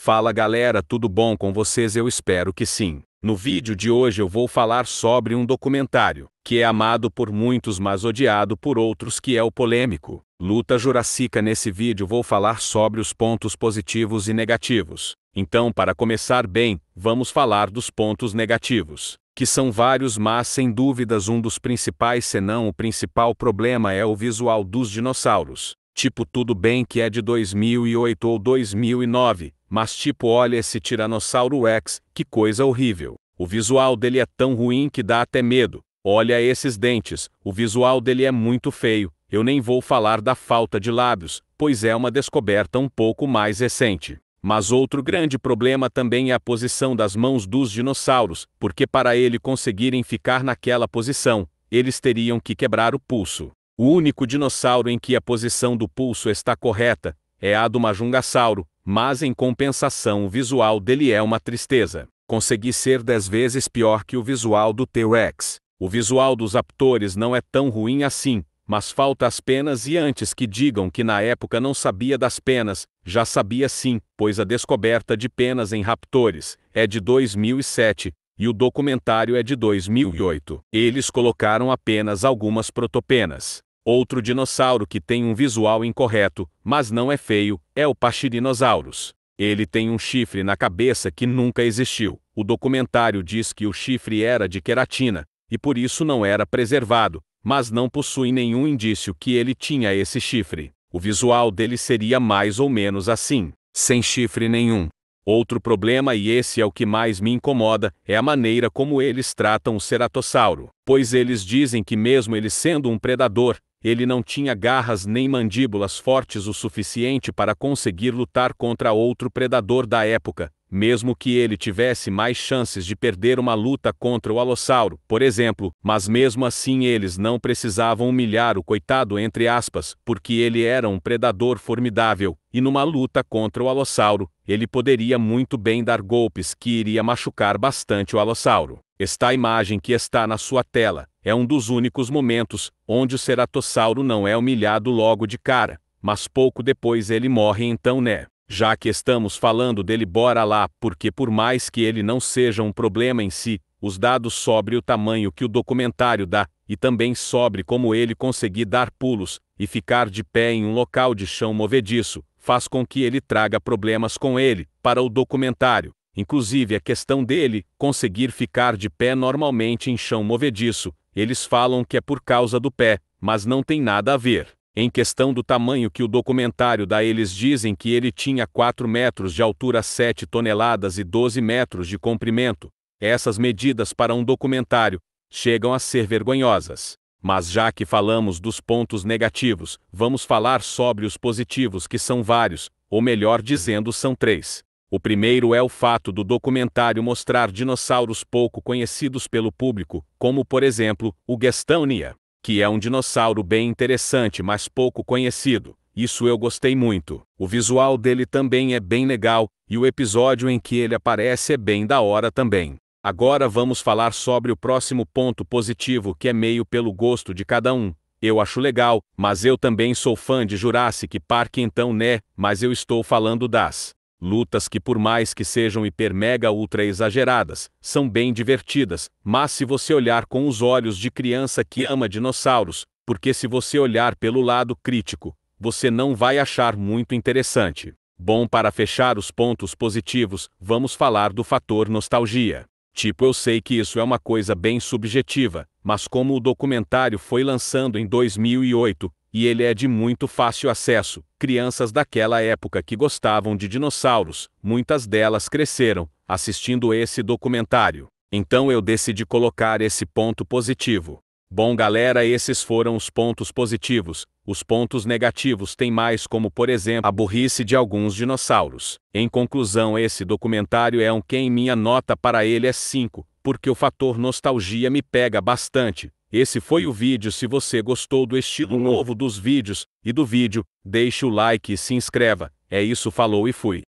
Fala galera, tudo bom com vocês? Eu espero que sim. No vídeo de hoje eu vou falar sobre um documentário, que é amado por muitos mas odiado por outros, que é o polêmico Luta Jurássica. Nesse vídeo vou falar sobre os pontos positivos e negativos. Então, para começar bem, vamos falar dos pontos negativos, que são vários, mas sem dúvidas um dos principais, se não o principal problema, é o visual dos dinossauros. Tipo, tudo bem que é de 2008 ou 2009, mas tipo, olha esse Tiranossauro Rex, que coisa horrível. O visual dele é tão ruim que dá até medo. Olha esses dentes, o visual dele é muito feio. Eu nem vou falar da falta de lábios, pois é uma descoberta um pouco mais recente. Mas outro grande problema também é a posição das mãos dos dinossauros, porque para ele conseguirem ficar naquela posição, eles teriam que quebrar o pulso. O único dinossauro em que a posição do pulso está correta é a do Majungasauro, mas em compensação o visual dele é uma tristeza. Consegui ser 10 vezes pior que o visual do T-Rex. O visual dos raptores não é tão ruim assim, mas falta as penas, e antes que digam que na época não sabia das penas, já sabia sim, pois a descoberta de penas em raptores é de 2007. E o documentário é de 2008. Eles colocaram apenas algumas protopenas. Outro dinossauro que tem um visual incorreto, mas não é feio, é o Pachyrhinosaurus. Ele tem um chifre na cabeça que nunca existiu. O documentário diz que o chifre era de queratina, e por isso não era preservado, mas não possui nenhum indício que ele tinha esse chifre. O visual dele seria mais ou menos assim, sem chifre nenhum. Outro problema, e esse é o que mais me incomoda, é a maneira como eles tratam o ceratossauro, pois eles dizem que mesmo ele sendo um predador, ele não tinha garras nem mandíbulas fortes o suficiente para conseguir lutar contra outro predador da época, mesmo que ele tivesse mais chances de perder uma luta contra o alossauro, por exemplo, mas mesmo assim eles não precisavam humilhar o coitado entre aspas, porque ele era um predador formidável, e numa luta contra o alossauro, ele poderia muito bem dar golpes que iria machucar bastante o alossauro. Esta imagem que está na sua tela é um dos únicos momentos onde o ceratossauro não é humilhado logo de cara, mas pouco depois ele morre. Então, né? Já que estamos falando dele, bora lá, porque por mais que ele não seja um problema em si, os dados sobre o tamanho que o documentário dá, e também sobre como ele conseguir dar pulos e ficar de pé em um local de chão movediço, faz com que ele traga problemas com ele, para o documentário. Inclusive a questão dele conseguir ficar de pé normalmente em chão movediço, eles falam que é por causa do pé, mas não tem nada a ver. Em questão do tamanho que o documentário dá, eles dizem que ele tinha 4 metros de altura, 7 toneladas e 12 metros de comprimento. Essas medidas para um documentário chegam a ser vergonhosas. Mas já que falamos dos pontos negativos, vamos falar sobre os positivos, que são vários, ou melhor dizendo, são 3. O primeiro é o fato do documentário mostrar dinossauros pouco conhecidos pelo público, como por exemplo, o Gastonia, que é um dinossauro bem interessante mas pouco conhecido. Isso eu gostei muito. O visual dele também é bem legal, e o episódio em que ele aparece é bem da hora também. Agora vamos falar sobre o próximo ponto positivo, que é meio pelo gosto de cada um. Eu acho legal, mas eu também sou fã de Jurassic Park, então né, mas eu estou falando das lutas, que por mais que sejam hiper mega ultra exageradas, são bem divertidas, mas se você olhar com os olhos de criança que ama dinossauros, porque se você olhar pelo lado crítico, você não vai achar muito interessante. Bom, para fechar os pontos positivos, vamos falar do fator nostalgia. Tipo, eu sei que isso é uma coisa bem subjetiva, mas como o documentário foi lançado em 2008, e ele é de muito fácil acesso, crianças daquela época que gostavam de dinossauros, muitas delas cresceram assistindo esse documentário. Então eu decidi colocar esse ponto positivo. Bom galera, esses foram os pontos positivos. Os pontos negativos tem mais, como por exemplo a burrice de alguns dinossauros. Em conclusão, esse documentário é um que em minha nota para ele é 5, porque o fator nostalgia me pega bastante. Esse foi o vídeo. Se você gostou do estilo novo dos vídeos e do vídeo, deixe o like e se inscreva. É isso, falou e fui.